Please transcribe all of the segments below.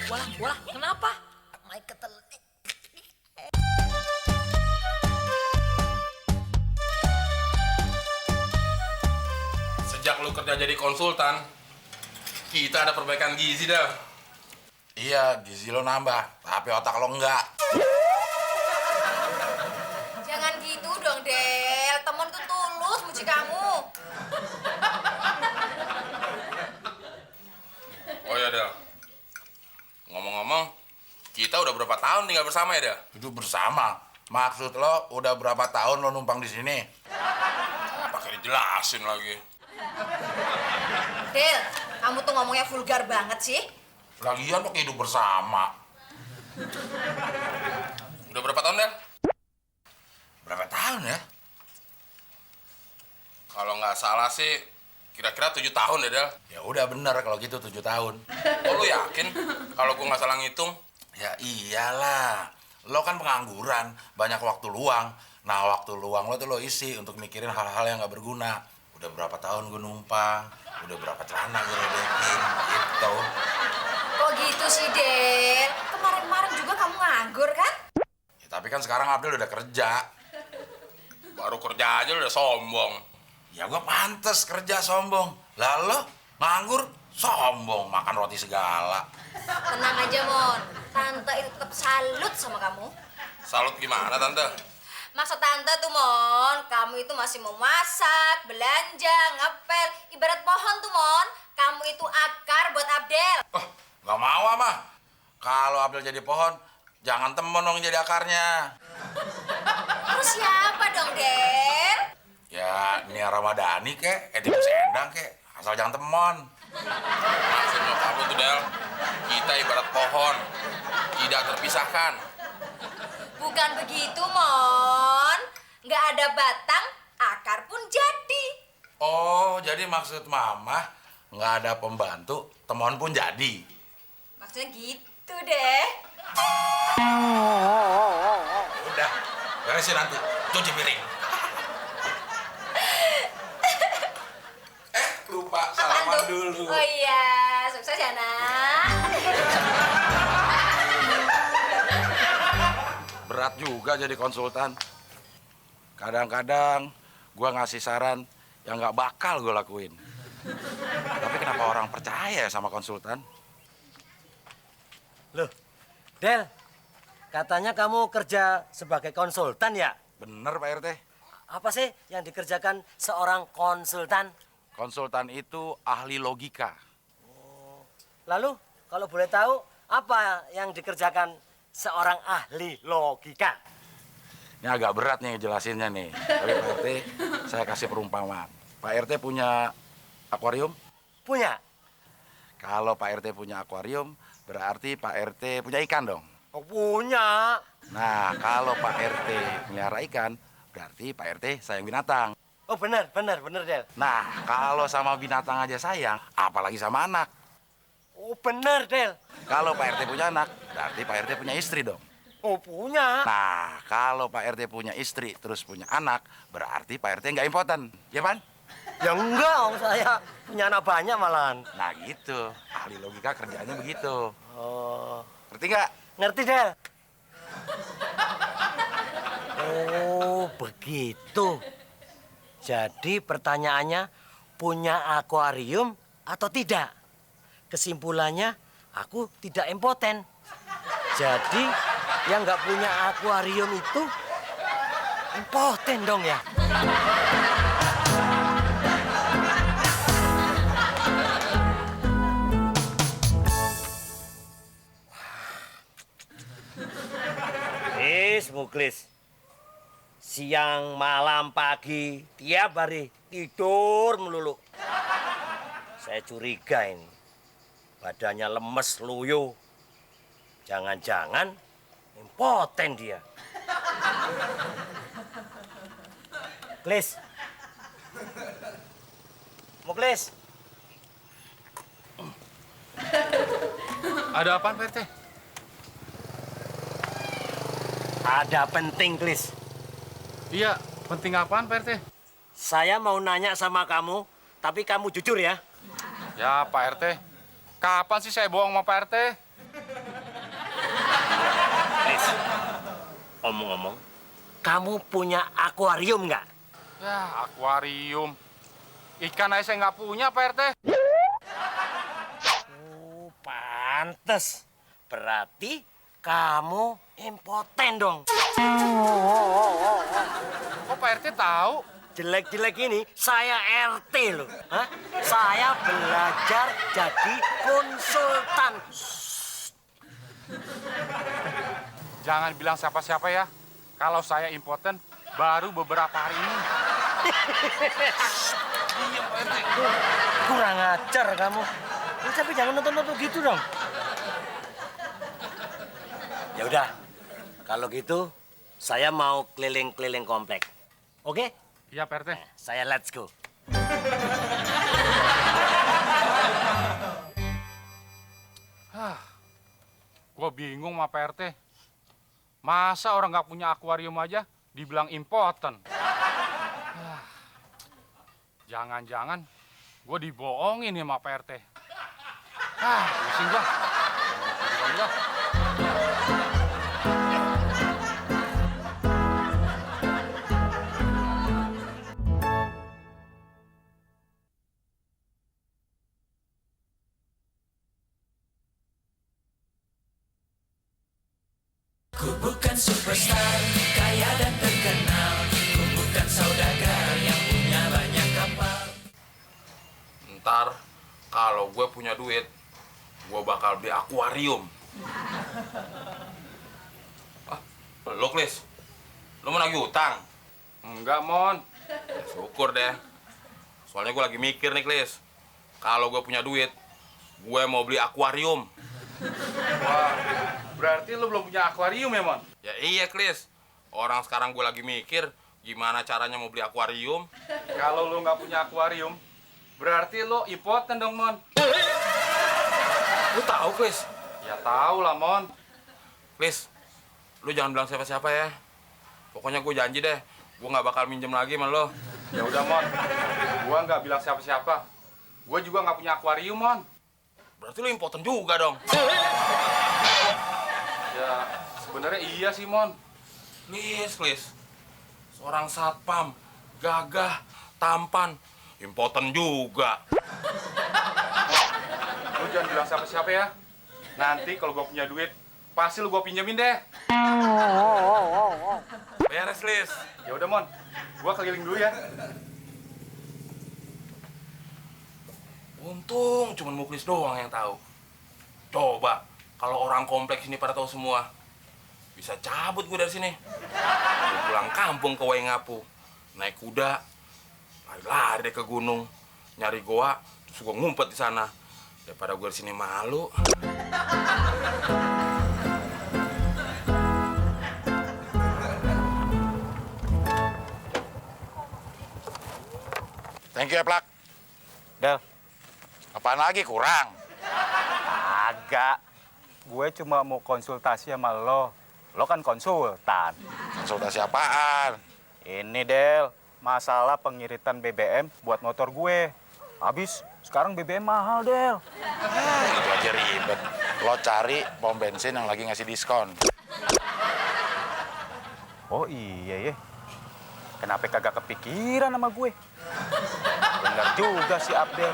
Walah, kenapa? My ketel. Sejak lu kerja jadi konsultan, kita ada perbaikan gizi dah. Iya, gizi lo nambah, tapi otak lo enggak. Jangan gitu dong, Del. Temen tuh tulus muji kamu. Oh ya, Del. Ngomong-ngomong, kita udah berapa tahun tinggal bersama ya, Del? Itu bersama. Maksud lo udah berapa tahun lo numpang di sini? Pakai dijelasin lagi. Del, kamu tuh ngomongnya vulgar banget sih. Lagian lo hidup bersama. Udah berapa tahun, Del? Berapa tahun ya? Kalau nggak salah sih, kira-kira 7 tahun deh, Del. Ya udah bener kalau gitu 7 tahun. Oh, lu yakin kalau gua nggak salah ngitung? Ya iyalah. Lo kan pengangguran, banyak waktu luang. Nah, waktu luang lo tuh lo isi untuk mikirin hal-hal yang nggak berguna. Udah berapa tahun gue numpang, udah berapa celana gue redekin, gitu. Kok gitu sih, Del? Kemarin-kemarin juga kamu nganggur kan? Ya, tapi kan sekarang Abdul udah kerja. Baru kerja aja lu udah sombong. Ya gue pantes kerja sombong. Lalu nganggur sombong, makan roti segala. Tenang aja, Mon. Tante itu tetap salut sama kamu. Salut gimana, Tante? Maksud Tante tuh, Mon, kamu itu masih mau masak, belanja, ngepel. Ibarat pohon tuh, Mon. Kamu itu akar buat Abdel. Oh, gak mau ama. Kalau Abdul jadi pohon, jangan temen dong jadi akarnya. Terus siapa dong, Del? Ya, Nia Ramadhani kek, Edi Sendang kek. Asal jangan temon. Maksud kamu tuh, Del, kita ibarat pohon, tidak terpisahkan. Bukan begitu, Mon. Nggak ada batang, akar pun jadi. Oh, jadi maksud mama nggak ada pembantu, temon pun jadi. Maksudnya gitu deh. Udah, beresin nanti. Cuci piring. Lupa salaman dulu. Oh iya, sukses ya, Nak. Berat juga jadi konsultan. Kadang-kadang gua ngasih saran yang nggak bakal gue lakuin. Tapi kenapa orang percaya sama konsultan? Loh, Del, katanya kamu kerja sebagai konsultan ya? Bener Pak RT. Apa sih yang dikerjakan seorang konsultan? Konsultan itu ahli logika. Lalu, kalau boleh tahu, apa yang dikerjakan seorang ahli logika? Ini agak berat nih jelasinnya nih. Tapi Pak RT, saya kasih perumpamaan. Pak RT punya akuarium? Punya? Kalau Pak RT punya akuarium, berarti Pak RT punya ikan dong. Oh, punya. Nah, kalau Pak RT melihara ikan, berarti Pak RT sayang binatang. Oh, benar, Del. Nah, kalau sama binatang aja sayang, apalagi sama anak. Oh, benar, Del. Kalau Pak RT punya anak, berarti Pak RT punya istri dong. Oh, punya. Nah, kalau Pak RT punya istri terus punya anak, berarti Pak RT nggak impoten, ya Pan? Ya enggak, om saya punya anak banyak malahan. Nah gitu, ahli logika kerjaannya begitu. Oh, Ngerti nggak? ngerti, Del. Oh, begitu. Jadi pertanyaannya, punya akuarium atau tidak? Kesimpulannya, aku tidak impoten. Jadi, yang nggak punya akuarium itu impoten dong ya? Muklis. Siang, malam, pagi, tiap hari tidur melulu. Saya curiga ini. Badannya lemes, loyo. Jangan-jangan impoten dia. Muklis. Muklis. Ada apaan, Pak RT? Ada penting, Klis. Iya, penting apaan, Pak RT? Saya mau nanya sama kamu, tapi kamu jujur ya. Ya, Pak RT. Kapan sih saya bohong sama Pak RT? Lis, omong-omong, kamu punya akuarium nggak? Ya, akuarium. Ikan aja saya nggak punya, Pak RT. Oh, pantes. Berarti kamu impoten dong. Kok Pak RT tahu? Jelek-jelek ini saya RT loh. Hah? Saya belajar jadi konsultan. Jangan bilang siapa-siapa ya. Kalau saya impoten baru beberapa hari ini. Kurang ajar kamu. Tapi jangan nonton-nonton gitu dong. Ya udah, kalau gitu saya mau keliling-keliling komplek. Oke? Iya, Pak RT. Saya let's go. Gue bingung sama Pak RT. Masa orang nggak punya akuarium aja dibilang impoten? Jangan-jangan gue dibohongin ya sama Pak RT. Pusing gue. Ntar kalau gue punya duit, gue bakal beli akuarium. Lo, Klis, lo mau nagih utang? Enggak, Mon. Ya, syukur deh. Soalnya gue lagi mikir nih, Klis. Kalau gue punya duit, gue mau beli akuarium. Wah, berarti lu belum punya akuarium ya, Mon? Ya iya, Klis. Orang sekarang gue lagi mikir gimana caranya mau beli akuarium. Kalau lu nggak punya akuarium, berarti lu impoten dong, Mon. Lu tahu, Klis? Ya tahu lah, Mon. Klis, lu jangan bilang siapa-siapa ya. Pokoknya gue janji deh, gue nggak bakal minjem lagi sama lo. Ya udah, Mon. Gua nggak bilang siapa-siapa. Gua juga nggak punya akuarium, Mon. Berarti lu impoten juga dong. Ya, sebenarnya iya sih, Mon. Klis. Seorang satpam, gagah, tampan, impoten juga. Lu jangan bilang siapa-siapa ya. Nanti kalau gua punya duit, pasti lu gua pinjemin deh. Beres, Klis. Ya udah, Mon. Gua keliling dulu ya. Untung cuma Muklis doang yang tahu. Coba kalau orang kompleks ini pada tahu semua, bisa cabut gue dari sini. Gue pulang kampung ke Waingapu, naik kuda, lari-lari deh ke gunung, nyari goa, terus gue ngumpet di sana. Daripada gue di sini malu. Thank you ya, Plak. Del, Apaan lagi kurang? agak. Gue cuma mau konsultasi sama lo. Lo kan konsultan. Konsultasi apaan? Ini, Del, masalah pengiritan BBM buat motor gue. Habis, sekarang BBM mahal, Del. Itu aja ribet. Lo cari pom bensin yang lagi ngasih diskon. Oh iya ya. Kenapa kagak kepikiran sama gue? Bener juga si Abdel.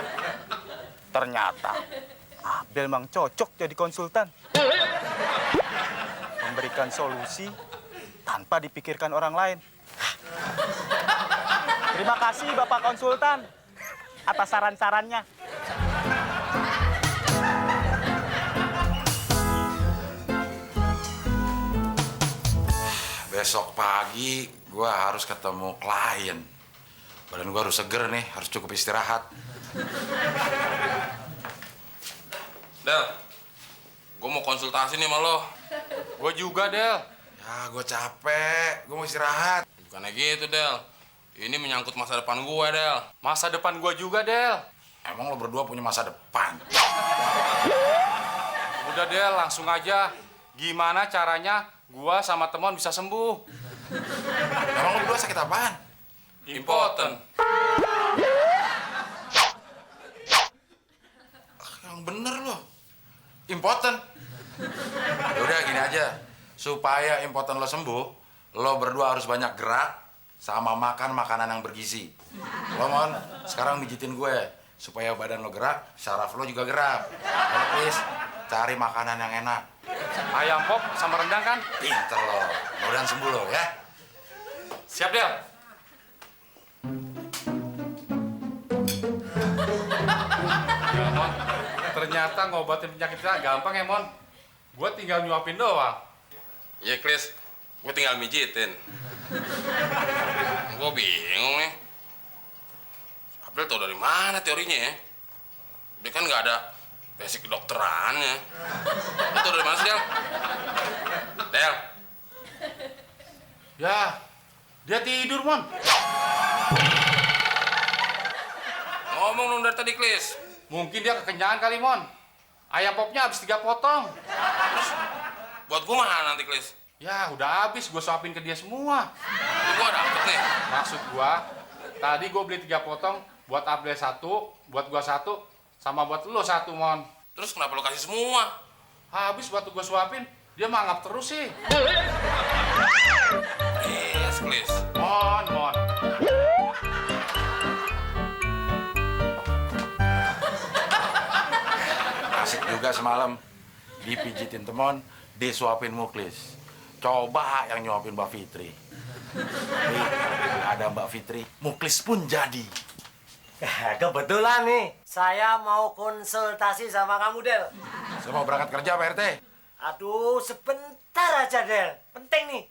Ternyata Abdel memang cocok jadi konsultan. Memberikan solusi tanpa dipikirkan orang lain. Terima kasih Bapak Konsultan atas saran-sarannya. Besok pagi gue harus ketemu klien. Badan gue harus seger nih, harus cukup istirahat. Del, gue mau konsultasi nih sama lo. Gue juga, Del. Ya, gue capek. Gue mau istirahat. Bukannya gitu, Del. Ini menyangkut masa depan gue, Del. Masa depan gue juga, Del. Emang lo berdua punya masa depan? Udah, Del, langsung aja. Gimana caranya gua sama teman bisa sembuh? Emang lo berdua sakit apaan? Impoten. Yang bener lo. Impoten. Udah gini aja, supaya impoten lo sembuh, lo berdua harus banyak gerak sama makan makanan yang bergizi. Lo Mon, sekarang mijitin gue, supaya badan lo gerak, syaraf lo juga gerak. Ayo please, cari makanan yang enak. Ayam pop sama rendang kan? Pinter lo, mudah-mudahan sembuh lo ya. Siap, Del. Ya, Mon. Ternyata ngobatin penyakitnya gampang ya, Mon. Gue tinggal nyuapin doang. Iya, Klis. Gue tinggal mijitin. Gue bingung nih. Abdel tau dari mana teorinya ya? Dia kan nggak ada basic kedokterannya. Lu tau dari mana sih, Del? Del? Ya, dia tidur, Mon. Ngomong dong dari tadi, Klis. Mungkin dia kekenyangan kali, Mon. Ayam popnya habis 3 potong. Buat gue mana nanti, Klis? Ya, udah habis. Gue suapin ke dia semua. Ini gue dapet nih. Maksud gua, tadi gue beli 3 potong, buat Abdel 1, buat gua 1, sama buat lo 1, Mon. Terus kenapa lo kasih semua? Habis waktu gua suapin, dia mangap terus sih. Yes, Klis. Mon, Mon. Asik juga semalam, dipijitin temon, disuapin Muklis. Coba yang nyuapin Mbak Fitri. Tapi ada Mbak Fitri, Muklis pun jadi. Kebetulan nih, saya mau konsultasi sama kamu, Del. Saya mau berangkat kerja, Pak RT. Aduh, sebentar aja, Del. Penting nih.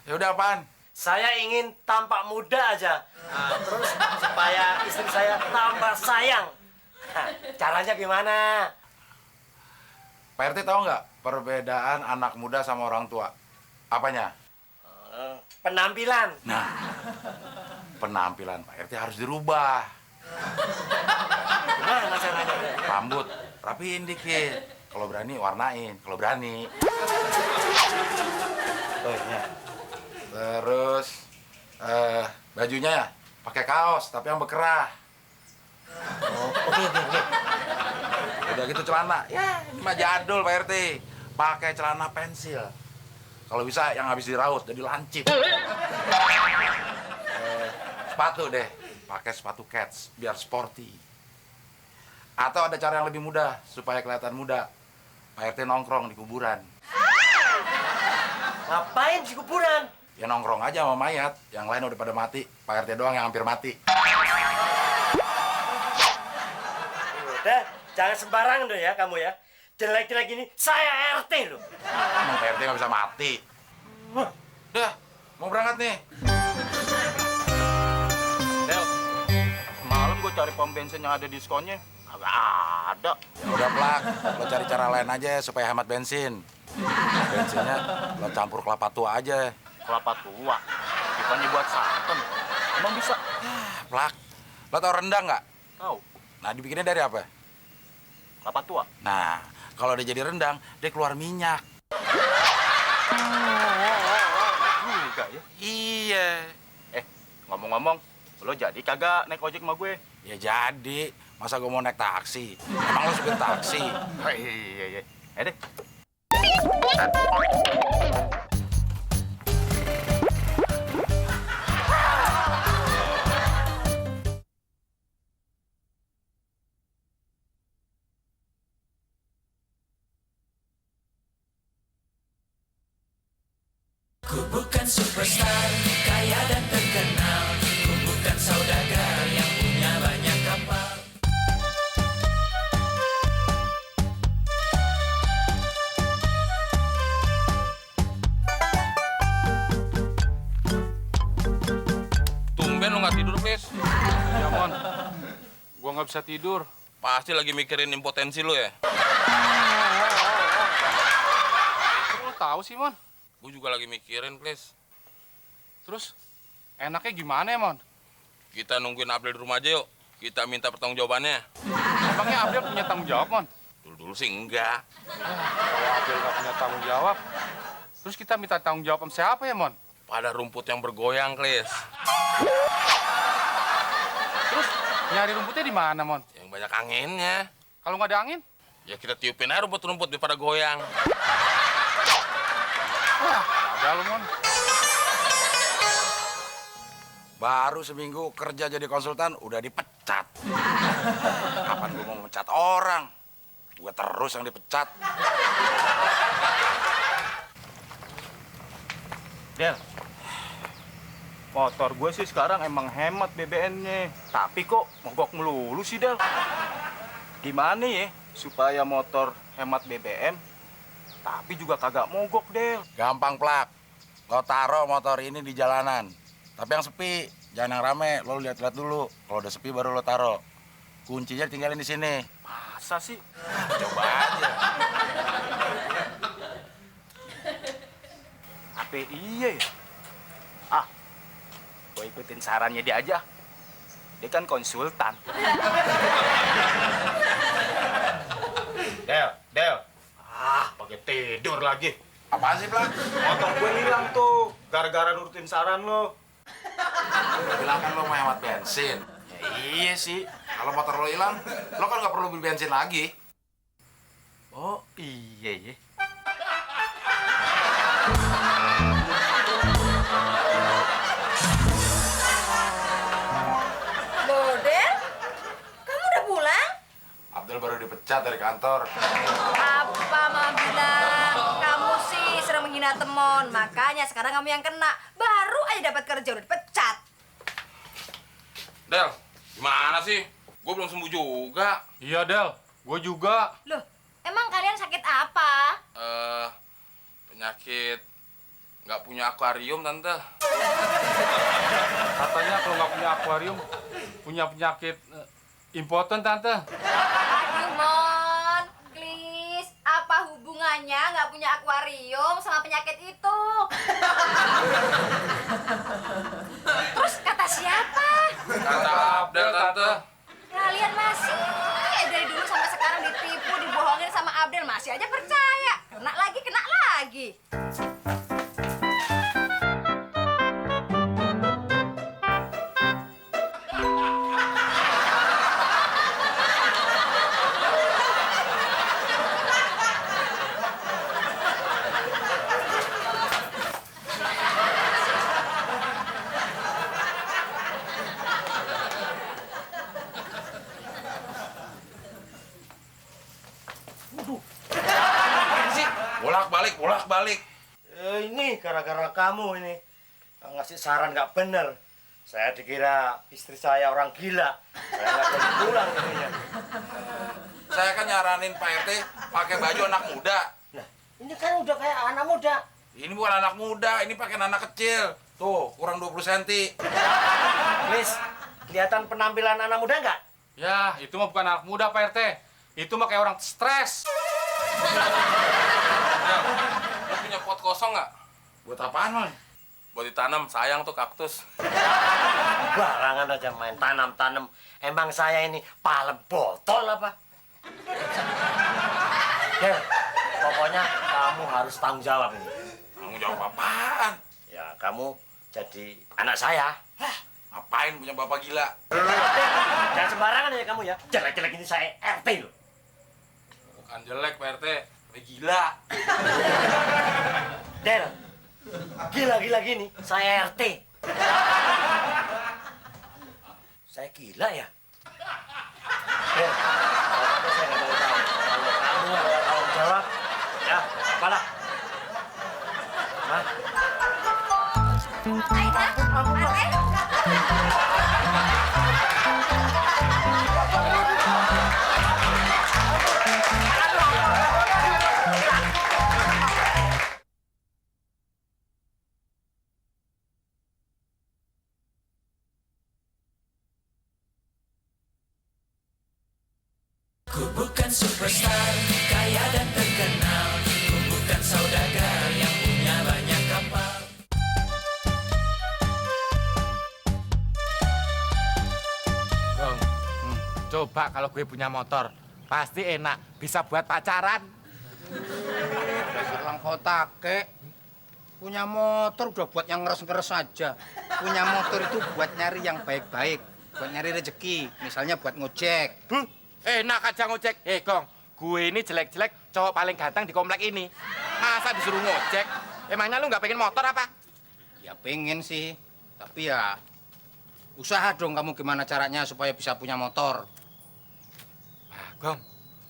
Ya udah apaan? Saya ingin tampak muda aja. Nah, terus supaya istri saya tambah sayang. Nah, caranya gimana? Pak RT tahu nggak perbedaan anak muda sama orang tua? Apanya? Penampilan. Nah, penampilan Pak RT harus dirubah. Gimana caranya, Del? Rambut, rapiin dikit. Kalau berani, warnain. Kalau berani. Oh, iya. Terus, bajunya ya, pakai kaos, tapi yang berkerah. Oh, oke. Udah gitu celana, ya ini mah jadul Pak RT. Pakai celana pensil. Kalau bisa yang habis diraut, jadi lancip. Sepatu deh, pakai sepatu Keds, biar sporty. Atau ada cara yang lebih mudah, supaya kelihatan muda. Pak RT nongkrong di kuburan. Ngapain di kuburan? Ya nongkrong aja sama mayat, yang lain udah pada mati. Pak RT doang yang hampir mati. Udah, jangan sembarangan dong ya kamu ya. Jelek-jelek gini, saya RT loh. Emang Pak RT nggak bisa mati. Udah, mau berangkat nih. Del, semalam gue cari pom bensin yang ada diskonnya. Agak ada. Ya udah Plak, lo cari cara lain aja supaya hemat bensin. Bensinnya lo campur kelapa tua aja. Kelapa tua. Bukannya buat santan. Emang bisa? Plak, lo tau rendang nggak? Tahu. Nah, dibikinnya dari apa? Kelapa tua. Nah, kalau dia jadi rendang, dia keluar minyak. Juga ya. Iya. Ngomong-ngomong, lo jadi kagak naik ojek sama gue? Ya jadi, masa gue mau naik taksi? Emang lo supir taksi? Iya. Deh. Tumben lo nggak tidur, Klis. Ya, Mon. Gua nggak bisa tidur. Pasti lagi mikirin impotensi lo ya. Kok lo tahu sih, Mon? Gue juga lagi mikirin, Klis. Terus, enaknya gimana ya, Mon? Kita nungguin Abdel di rumah aja yuk. Kita minta pertanggungjawabannya. Emangnya Abdel punya tanggung jawab, Mon? Dulu sih enggak. Kalau Abdel nggak punya tanggung jawab, terus kita minta tanggung jawab sama siapa ya, Mon? Pada rumput yang bergoyang, Klis. Terus, nyari rumputnya di mana, Mon? Yang banyak anginnya. Kalau nggak ada angin, Ya kita tiupin aja rumput-rumput biar pada goyang. Ada lu, Mon. Baru seminggu kerja jadi konsultan udah dipecat. Kapan gue mau memecat orang? Gue terus yang dipecat. Del, motor gue sih sekarang emang hemat BBM-nya. Tapi kok mogok melulu sih, Del? Gimana ya supaya motor hemat BBM, tapi juga kagak mogok, Del? Gampang, Plak. Lo taruh motor ini di jalanan. Tapi yang sepi, jangan yang rame. Lo lihat-lihat dulu. Kalau udah sepi baru lo taruh. Kuncinya tinggalin di sini. Masa sih? Coba aja. Apa iya ya? Ah, gue ikutin sarannya dia aja. Dia kan konsultan. Del. Ah, pakai tidur lagi. Apaan sih, Plak? Motor gue hilang tuh, gara-gara nurutin saran lo. Lo bilang kan lo mau hemat bensin. Ya, iya sih. Kalau motor lo hilang, lo kan nggak perlu beli bensin lagi. Oh, iya ya. Bodel, kamu udah pulang? Abdul baru dipecat dari kantor. Apa mama bilang? Kamu sih sering menghina temon, makanya sekarang kamu yang kena. Baru aja dapat kerja udah dipecat. Del, gimana sih? Gue belum sembuh juga. Iya, Del. Gue juga. Loh, emang kalian sakit apa? Penyakit nggak punya akuarium, Tante. Katanya kalau nggak punya akuarium, punya penyakit impoten, Tante. Aduh, Mon, please. Apa hubungannya nggak punya akuarium sama penyakit itu? Terus kata siapa? Kata Abdel, Tante. Kalian masih dari dulu sampai sekarang ditipu, dibohongin sama Abdel, masih aja percaya. Kena lagi. Bolak-balik. Ini gara-gara kamu ini. Ngasih saran nggak bener. Saya dikira istri saya orang gila. Saya nggak jadi pulang jadinya. Saya kan nyaranin Pak RT pakai baju anak muda. Nah, ini kan udah kayak anak muda. Ini bukan anak muda, ini pakai anak kecil. Tuh, kurang 20 cm. Please, kelihatan penampilan anak muda nggak? Ya, itu mah bukan anak muda, Pak RT. Itu mah kayak orang stres. Del, lo punya pot kosong nggak? Buat apaan, Mal? Buat ditanam, sayang tuh kaktus. Barangan aja main tanam-tanam. Emang saya ini palem botol apa? Del, pokoknya kamu harus tanggung jawab ini. Tanggung jawab apaan? Ya, kamu jadi anak saya. Ngapain punya bapak gila? Jangan sembarangan ya kamu ya. Jelek-jelek ini saya RT loh. Bukan jelek, Pak RT. Tapi gila. Del, gila-gila gini, saya RT. Saya gila ya? Del, pokoknya saya nggak mau tahu. Kalau kamu nggak tanggung jawab, ya apalah. Hah? Aida, Ku bukan superstar, kaya dan terkenal. Ku bukan saudagar yang punya banyak kapal. Bang, coba kalau gue punya motor, pasti enak, bisa buat pacaran. Dasar lang kotak, kek. Punya motor udah buat yang ngeres-ngeres aja. Punya motor itu buat nyari yang baik-baik, buat nyari rezeki, misalnya buat ngojek. Enak aja ngojek. Gong, gue ini jelek-jelek cowok paling ganteng di komplek ini. Masa disuruh ngojek? Emangnya lu nggak pengen motor apa? Ya pengen sih, tapi ya usaha dong kamu gimana caranya supaya bisa punya motor. Bagong,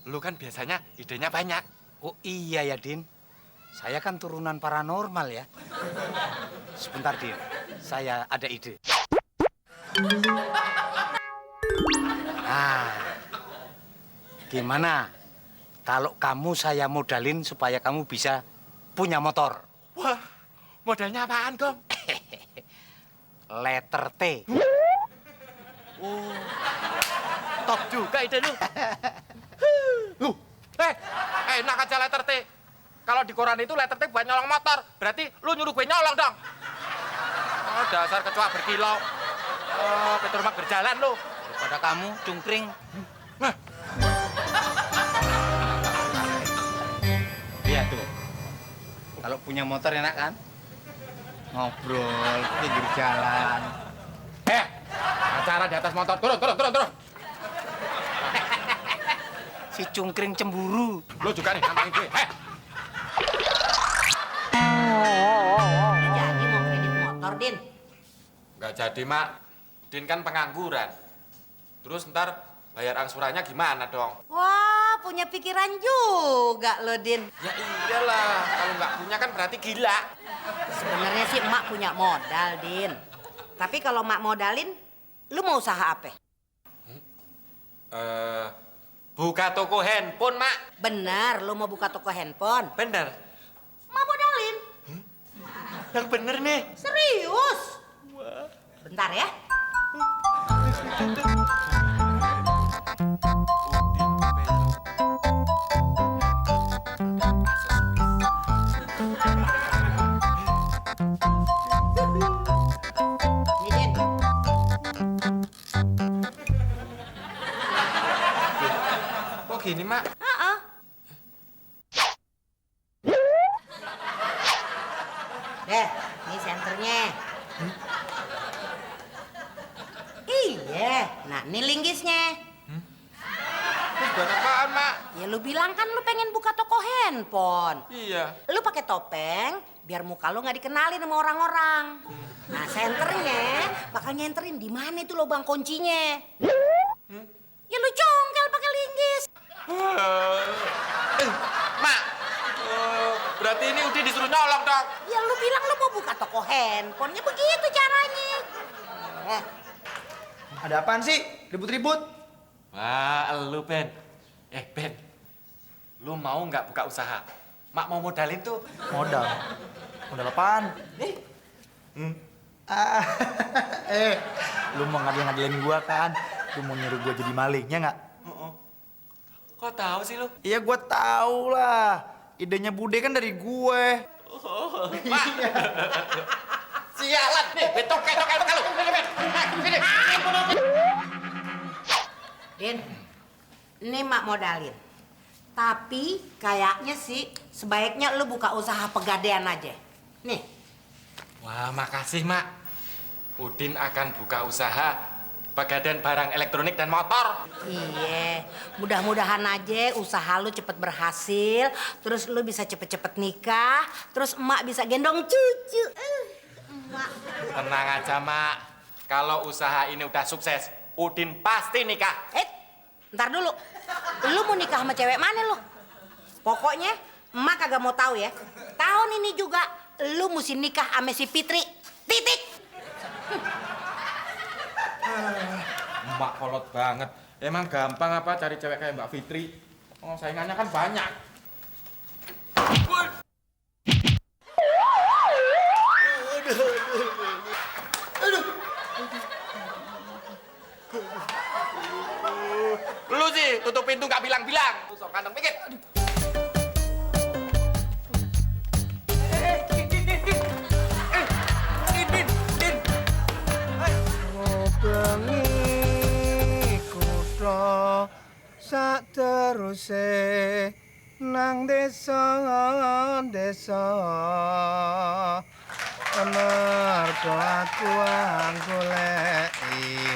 lu kan biasanya idenya banyak. Oh iya ya, Din. Saya kan turunan paranormal ya. Sebentar, Din. Saya ada ide. Ah, gimana kalau kamu saya modalin supaya kamu bisa punya motor? Wah, modalnya apaan, Gong? Letter T. Oh, top juga ide lu. Lu, enak aja letter T. Kalau di koran itu letter T buat nyolong motor. Berarti lu nyuruh gue nyolong dong. Oh, dasar kecoa berkilau. Oh, Peter Mak berjalan lu. Daripada kamu cungkring. Nah, Lihat tuh. Kalau punya motor enak kan? Ngobrol pinggir jalan. acara di atas motor. Turun. Si cungkring cemburu. Lu juga nih, nantangin gue. Jadi mau kredit motor, Din. Nggak jadi, Mak. Din kan pengangguran. Terus ntar bayar angsurannya gimana dong? Wah, punya pikiran juga lo, Din. Ya iyalah, kalau nggak punya kan berarti gila. Sebenarnya sih emak punya modal, Din. Tapi kalau emak modalin, lu mau usaha apa? Buka toko handphone, Mak. Benar, lu mau buka toko handphone. Bener. Emak modalin. Yang bener nih. Serius. Bentar ya. Nih, Din. Kok gini, Mak? Deh, ini senternya. Iya, nah ini linggisnya. Terus buat apaan, Mak? Ya lu bilang kan lu pengen buka toko handphone. Iya. Lu pakai topeng biar muka lu nggak dikenalin sama orang-orang. Nah, senternya bakal nyenterin di mana itu lubang kuncinya. Ya lu congkel pakai linggis. Mak, berarti ini udah disuruh nyolong dong. Ya lu bilang lu mau buka toko handphone, ya begitu caranya. Ada apaan sih? Ribut-ribut? Wah, lu Ben. Ben, lu mau nggak buka usaha? Mak mau modalin tuh. Modal. Modal apaan? Lu mau ngadil-ngadilin gua kan? Lu mau nyuruh gua jadi malingnya nggak? Kok tahu sih lu? Iya gua tahu lah. Idenya Bude kan dari gue. Mak. Sialan nih, betok lu. Sini. Din, ini mak modalin. Tapi kayaknya sih sebaiknya lu buka usaha pegadaian aja. Nih. Wah, makasih, Mak. Udin akan buka usaha pegadaian barang elektronik dan motor. Iya, mudah-mudahan aja usaha lu cepet berhasil, terus lu bisa cepet-cepet nikah, terus emak bisa gendong cucu. Emak. Tenang aja, Mak. Kalau usaha ini udah sukses, Udin pasti nikah. Ntar dulu. Lu mau nikah sama cewek mana lu? Pokoknya emak kagak mau tahu ya. Tahun ini juga lu mesti nikah sama si Fitri. Titik. Mbak kolot banget. Emang gampang apa cari cewek kayak Mbak Fitri? Oh, saingannya kan banyak. Lu sih tutup pintu nggak bilang-bilang. Lu sok kantong pikir. Bengi kutha sak teruse nang desa amarga aku goleki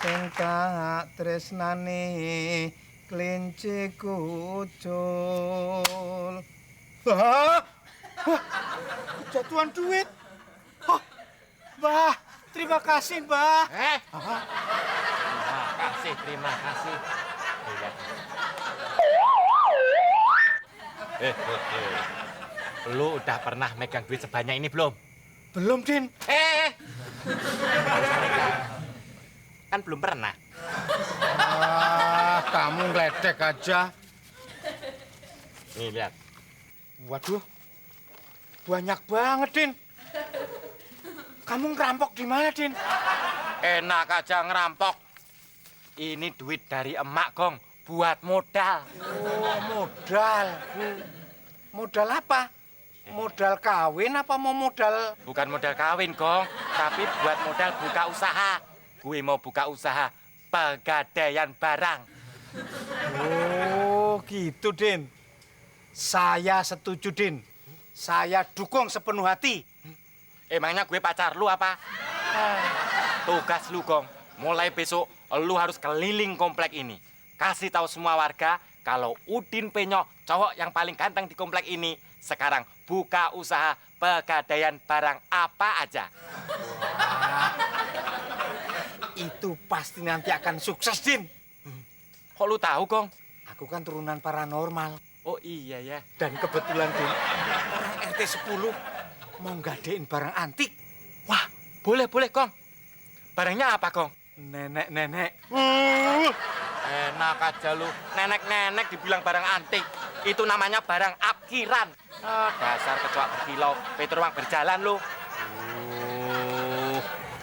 sing tak tresnani kelinci kucul. Wah, kejatuhan duit. Oh, Mbah, terima kasih, Mbah. Terima kasih. Lu udah pernah megang duit sebanyak ini belum? Belum, Din. Kan belum pernah. Kamu ngeledek aja. Nih, lihat. Waduh, banyak banget, Din. Kamu ngerampok di mana, Din? Enak aja ngerampok. Ini duit dari emak, Gong. Buat modal. Oh, modal. Modal apa? Modal kawin apa mau modal? Bukan modal kawin, Gong. Tapi buat modal buka usaha. Gue mau buka usaha pegadaian barang. Oh, gitu, Din. Saya setuju, Din. Saya dukung sepenuh hati. Emangnya gue pacar lu apa? Tugas lu, Gong. Mulai besok, lu harus keliling komplek ini. Kasih tahu semua warga kalau Udin Penyok, cowok yang paling ganteng di komplek ini, sekarang buka usaha pegadaian barang apa aja. Itu pasti nanti akan sukses, Din. Kok lu tahu, Gong? Aku kan turunan paranormal. Oh iya ya. Dan kebetulan, Din, orang RT 10 mau nggadein barang antik. Wah, boleh, Gong. Barangnya apa, Gong? Nenek-nenek. Enak aja lu. Nenek-nenek dibilang barang antik. Itu namanya barang apkiran. Dasar kecoak berkilau. Petromang berjalan lu.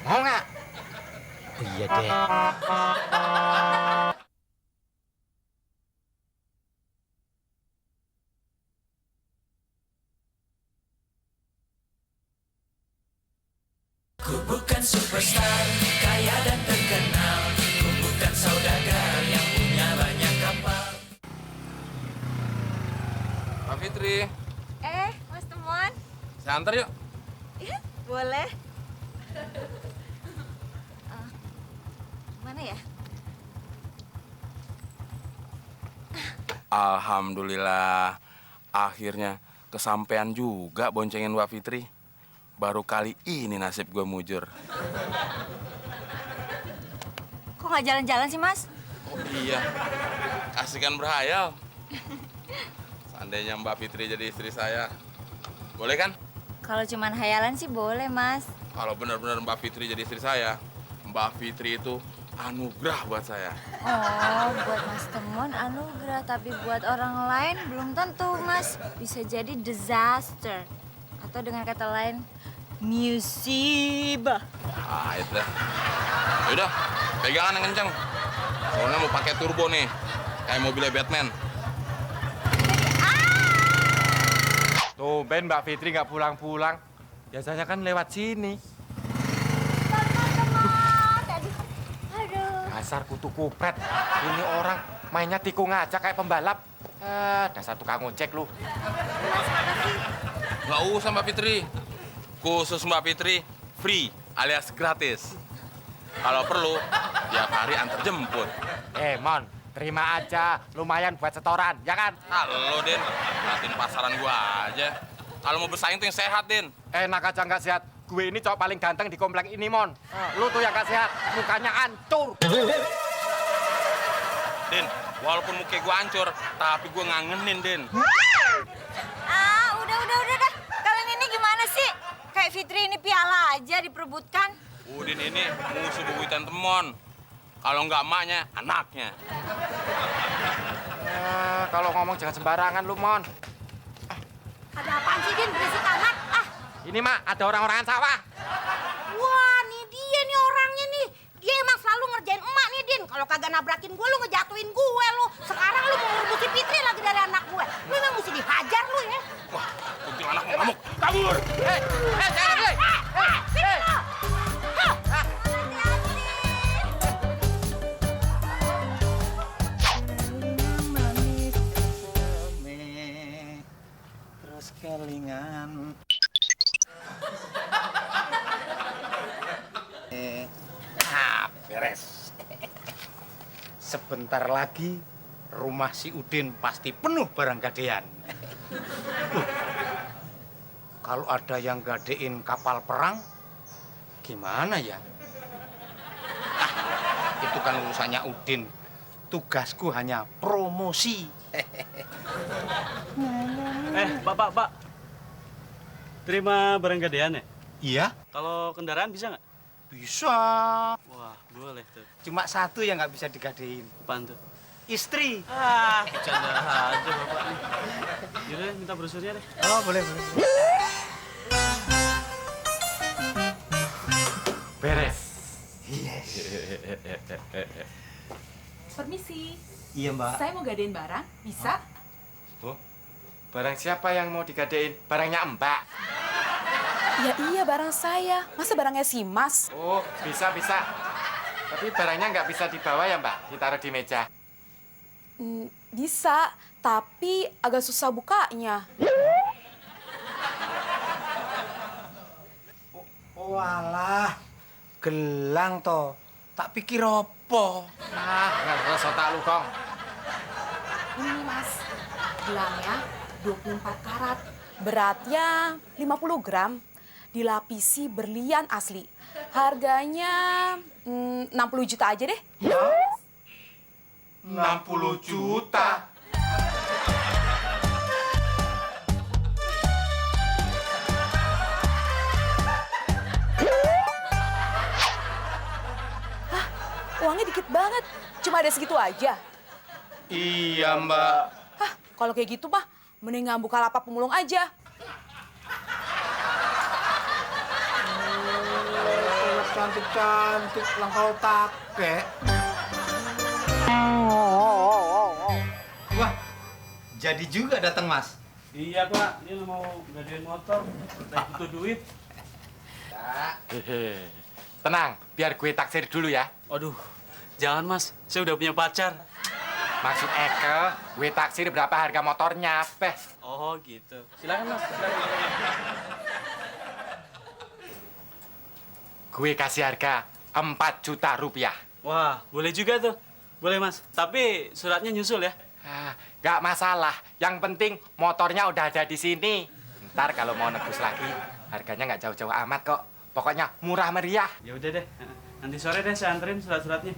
Mau nggak? Iya deh. Ku bukan superstar, kaya dan terkenal. Ku bukan saudagar yang punya banyak kapal. Mbak Fitri, Mas Temon. saya antar yuk. Iya, boleh. Mana ya? Alhamdulillah, akhirnya kesampean juga boncengin Mbak Fitri. Baru kali ini nasib gue mujur. Kok nggak jalan-jalan sih, Mas? Oh iya, kasihkan berhayal. Seandainya Mbak Fitri jadi istri saya, boleh kan? Kalau cuman hayalan sih boleh, Mas. Kalau benar-benar Mbak Fitri jadi istri saya, Mbak Fitri itu anugerah buat saya. Oh, buat Mas Temon anugerah, tapi buat orang lain belum tentu, Mas. Bisa jadi disaster. Atau dengan kata lain, musibah. Ah, itu dah. Yaudah, pegangan yang kenceng. Soalnya mau pakai turbo nih, kayak mobilnya Batman. Tumben Mbak Fitri nggak pulang-pulang. Biasanya kan lewat sini. Dasar kutu kupret. Ini orang mainnya tikung aja kayak pembalap. Dasar tukang ojek lu. Nggak usah Mbak Fitri. Khusus Mbak Fitri, free alias gratis. Kalau perlu, tiap hari antar jemput. Mon, terima aja. Lumayan buat setoran, ya kan? Halo, Den. Ngeliatin pasaran gua aja. Kalau mau bersaing tuh yang sehat, Den. Enak aja nggak sehat. Gue ini cowok paling ganteng di komplek ini, Mon. Lu tuh yang nggak sehat, mukanya hancur. Den, walaupun muka gua hancur, tapi gua ngangenin, Den. Udah dah. Kalian ini gimana sih? Kayak Fitri ini piala aja diperebutkan. Udin ini musuh bebuyutan Temon. Kalau nggak emaknya, anaknya. Kalau ngomong jangan sembarangan lu, Mon. Ada apaan sih, Din? Berisik amat. Ini, Mak, ada orang-orangan sawah. Wah, nih dia nih orangnya nih. Dia emang selalu ngerjain emak nih, Din. Kalau kagak nabrakin gue, lu ngejatuhin gue, lu. Sekarang lu mau ngerebutin Fitri lagi dari anak gue. Lu memang mesti dihajar, lu ya. Wah, kuntilanak mau ngamuk. Kabur! Jangan, hei! Fitri, lu! Terus kelingan. Beres. Sebentar lagi rumah si Udin pasti penuh barang gadean. Kalau ada yang gadein kapal perang, gimana ya? Itu kan urusannya Udin. Tugasku hanya promosi. Pak. Terima barang gadean ya? Iya? Kalau kendaraan bisa nggak? Bisa. Wah, boleh tuh. Cuma satu yang nggak bisa digadein. Apaan tuh? Istri. Bercanda aja Bapak nih. Yaudah, minta brosurnya deh. Oh, boleh. Beres. Permisi. Iya, Mbak. Saya mau gadein barang, bisa? Oh, barang siapa yang mau digadein? Barangnya Mbak. Ya iya, barang saya. Masa barangnya si Mas? Oh, bisa. Tapi barangnya nggak bisa dibawa ya, Mbak? Ditaruh di meja. Bisa, tapi agak susah bukanya. Walah, gelang toh. Tak pikir apa. Nggak tak lu, Kong. Ini Mas, gelangnya 24 karat. Beratnya 50 gram. Dilapisi berlian asli. Harganya 60 juta aja deh. 60 juta. Uangnya dikit banget. Cuma ada segitu aja. Iya, Mbak. Hah, kalau kayak gitu mah mendingan buka lapak pemulung aja. Cantik-cantik lang kau take. Wah, jadi juga datang, Mas. Iya, Pak. Ini mau gadein motor. Saya butuh duit. Tenang, biar gue taksir dulu ya. Aduh, jangan Mas. Saya udah punya pacar. Maksud Eke, gue taksir berapa harga motornya, Peh. Oh, gitu. Silakan Mas. Silakan. Gue kasih harga 4 juta rupiah. Wah, boleh juga tuh. Boleh Mas. Tapi suratnya nyusul ya. Gak masalah. Yang penting motornya udah ada di sini. Ntar kalau mau nebus lagi, harganya nggak jauh-jauh amat kok. Pokoknya murah meriah. Ya udah deh. Nanti sore deh saya anterin surat-suratnya.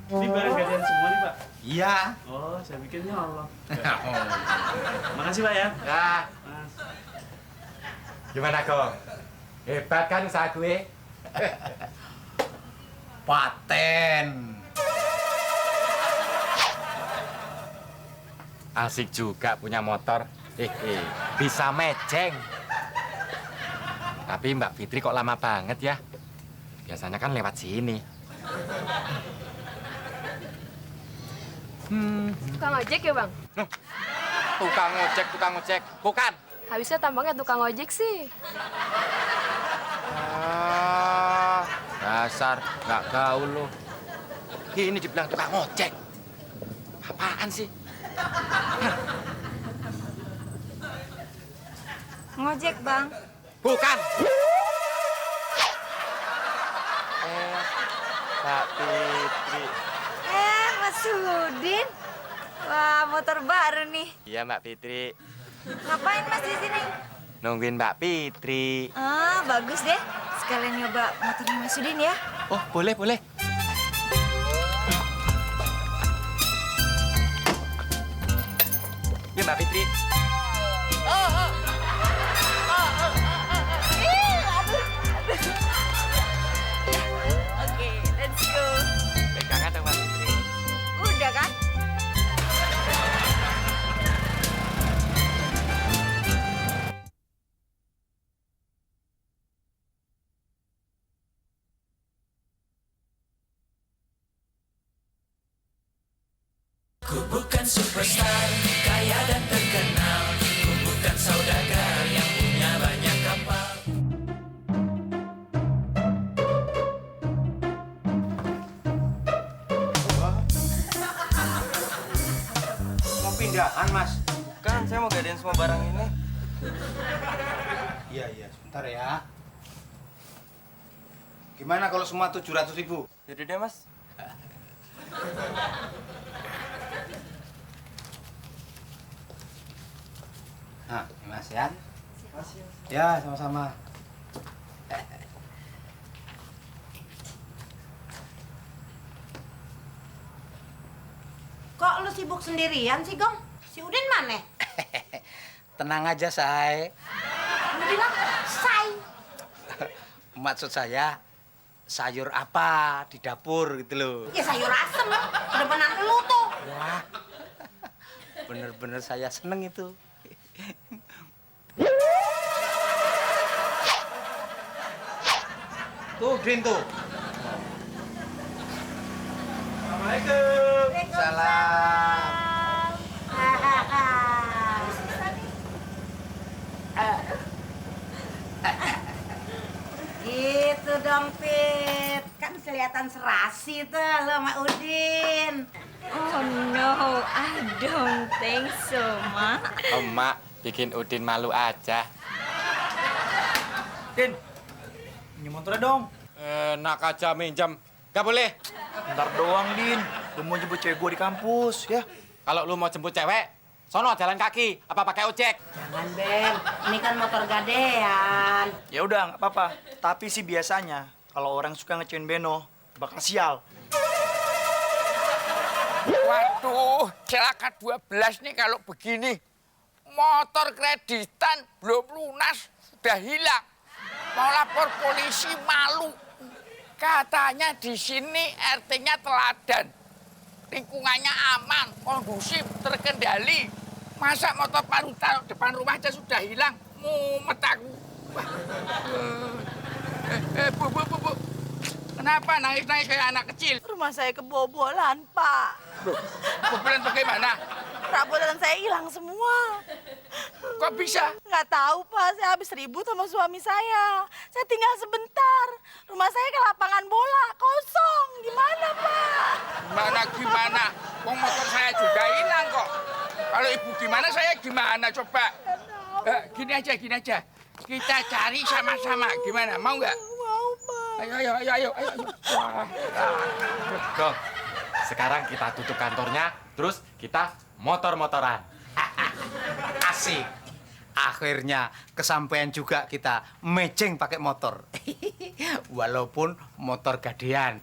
Ini barang gadean semua nih, Pak? Iya. Oh, saya bikinnya Allah. Makasih, Pak ya. Ya. Mas. Gimana, Kong? Hebat kan usaha gue? Paten. Asik juga punya motor. Bisa mejeng. Tapi Mbak Fitri kok lama banget ya? Biasanya kan lewat sini. Tukang ojek ya, Bang? Tukang ojek. Bukan. Habisnya tampangnya tukang ojek sih. Dasar, nggak gaul lo. Ini dibilang tukang ojek. Apaan sih? Ngojek, Bang. Bukan. Mbak Fitri. Mas Udin. Wah, motor baru nih. Iya, Mbak Fitri. Ngapain Mas di sini? Nungguin Mbak Fitri. Ah, bagus deh. Sekalian nyoba motornya Mas Udin ya. Oh, boleh. Ya, Mbak Fitri. Oke, let's go. Pegangan dong, Mbak Fitri. Udah kan? Ku bukan superstar, kaya dan terkenal. Ku bukan saudagar yang punya banyak kapal. Mau pindahan, Mas? Kan saya mau gadein semua barang ini. Iya, sebentar ya. Gimana kalau semua 700.000? Jadi deh, Mas. Nah, ini Mas ya. Ya, sama-sama. Kok lu sibuk sendirian sih, Gong? Si Udin mana? Tenang aja, Say. Lu bilang, say. Maksud saya, sayur apa di dapur gitu loh. Ya sayur asem. Kedepanan lu tuh. Wah, bener-bener saya seneng itu. Tuh, Din tuh. Assalamualaikum. Salam. Gitu dong, Pit. Kan kelihatan serasi tuh lo sama Udin. Oh no, I don't think so, Ma. Emak bikin Udin malu aja. Din, pinjam motornya dong. Enak aja minjem. Gak boleh. Ntar doang, Din. Gue mau jemput cewek gue di kampus, ya. Kalau lu mau jemput cewek, sono jalan kaki, apa pakai ojek? Jangan, Ben. Ini kan motor gadean. Ya udah, nggak apa-apa. Tapi sih biasanya kalau orang suka ngecewain Beno, bakal sial. Waduh, celaka 12 nih kalau begini. Motor kreditan belum lunas, sudah hilang. Mau lapor polisi malu. Katanya di sini RT-nya teladan. Lingkungannya aman, kondusif, terkendali. Masa motor baru taruh depan rumah aja sudah hilang? Mumet aku. Bu. Kenapa nangis-nangis kayak anak kecil? Rumah saya kebobolan, Pak. Kebobolan bagaimana? Perabotan saya hilang semua. Kok bisa? Nggak tahu, Pak. Saya habis ribut sama suami saya. Saya tinggal sebentar. Rumah saya ke lapangan bola, kosong. Gimana, Pak? Gimana? Wong motor saya juga hilang kok. Kalau ibu gimana, saya gimana coba? Gini aja. Kita cari sama-sama. Gimana? Mau nggak? Mau, Pak. Ayo. Gong, sekarang kita tutup kantornya, terus kita motor-motoran. Asik. Akhirnya kesampaian juga kita mejeng pakai motor. Walaupun motor gadean.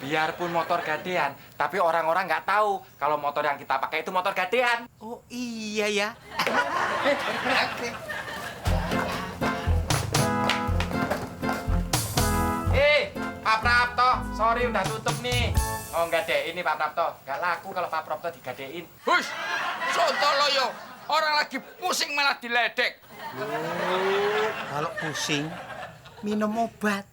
Biarpun motor gadean, tapi orang-orang nggak tahu kalau motor yang kita pakai itu motor gadean. Oh iya ya. Pak Prapto, sorry udah tutup nih. Oh nggak deh, ini Pak Prapto. Nggak laku kalau Pak Prapto digadein. Hush, sontoloyo. Orang lagi pusing malah diledek. Kalau pusing, minum obat.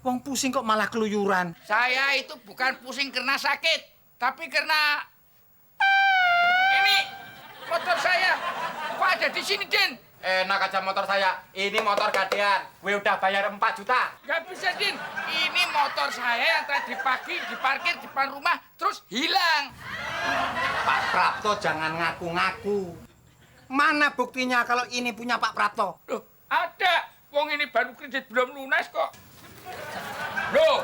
Wong pusing kok malah keluyuran. Saya itu bukan pusing karena sakit, tapi karena ini motor saya. Kok ada di sini, Din? Enak aja motor saya. Ini motor gadean. Gue udah bayar 4 juta. Gak bisa, Din. Ini motor saya yang tadi pagi diparkir depan rumah, terus hilang. Pak Prapto jangan ngaku-ngaku. Mana buktinya kalau ini punya Pak Prapto? Loh, ada. Wong ini baru kredit belum lunas kok. Loh.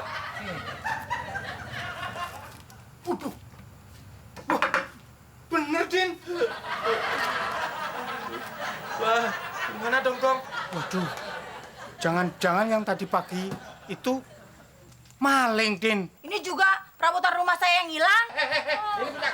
Bener, Din. Wah, gimana dong, Gong? Waduh, jangan-jangan yang tadi pagi itu maling, Din. Ini juga perabotan rumah saya yang hilang. Ini punya.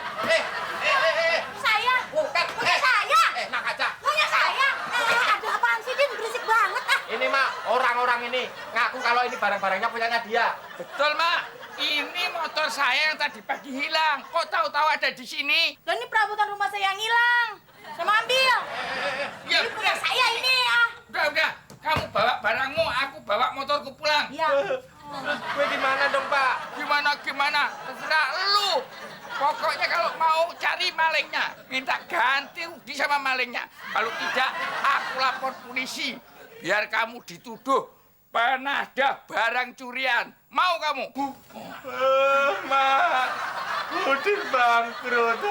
Saya. Bukan. Punya saya. Enak aja. Punya saya. Ada apaan sih, Din? Berisik banget ah. Ini, Mak, orang-orang ini ngaku kalau ini barang-barangnya punyanya dia. Betul, Mak. Ini motor saya yang tadi pagi hilang. Kok tahu-tahu ada di sini? Dan ini perabotan rumah saya yang hilang. Saya mau ambil. Ya, Ini punya saya ini ah. Udah. Kamu bawa barangmu, aku bawa motorku pulang. Iya. Gue gimana dong, Pak? Gimana? Terserah lu. Pokoknya kalau mau cari malingnya, minta ganti rugi sama malingnya. Kalau tidak, aku lapor polisi. Biar kamu dituduh penadah barang curian. Mau kamu? Mak, Udin bangkrut.